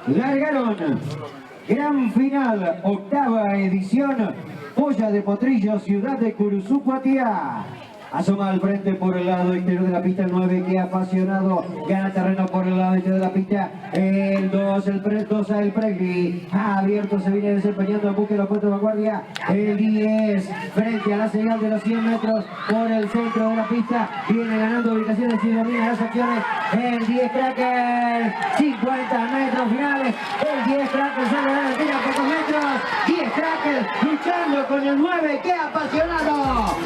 Largaron. Gran final, octava edición. Polla de Potrillo, ciudad de Curuzú, Cuatiá. Asoma al frente por el lado exterior de la pista el 9, que apasionado. Gana terreno por el lado exterior de la pista. El 2, el 2 a el Pregli. Abierto se viene desempeñando en busca de los puestos de vanguardia. El 10, frente a la señal de los 100 metros por el centro de la pista. Viene ganando ubicaciones y domina las acciones. El 10 Cracker, 50 metros finales. El 10 Cracker sale a la tira pocos metros. 10 Cracker luchando con el 9, que apasionado.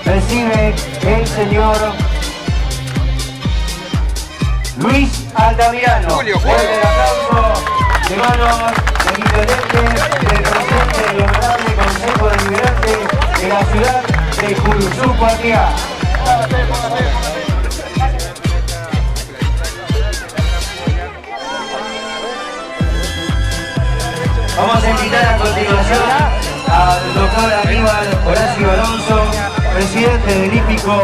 Recibe el señor Luis Altamirano. Fuerte el aplauso de manos del intendente del presente del honorable Consejo Deliberante de la ciudad de Curuzú, Cuatiá. Vamos a invitar a continuación al doctor Aníbal Horacio Alonso, presidente del hípico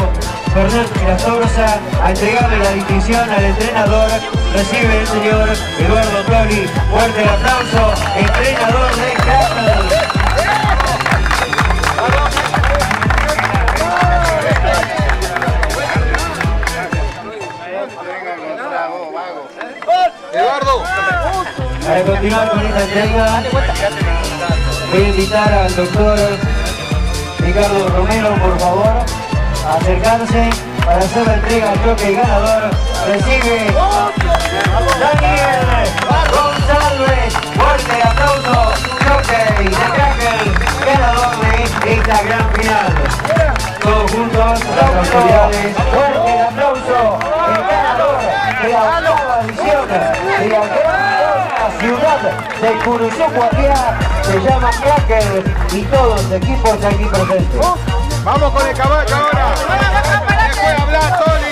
Fernando Mirastorza, a entregarle la distinción al entrenador. Recibe el señor Eduardo Toli. Fuerte el aplauso, entrenador de Cracker. Eduardo. Para continuar con esta entrega, voy a invitar al doctor Ricardo Romero, por favor, a acercarse para hacer la entrega al jockey ganador. Recibe Daniel González. Fuerte aplauso, jockey de Cracker, ganador de esta gran final. Todos juntos, las autoridades. Fuerte el aplauso, el ganador de la octava edición de la gran ciudad de Curuzú, Cuatiá. Se llama Cracker y todos los equipos aquí presentes. Vamos con el caballo ahora. Después hablar, Tony.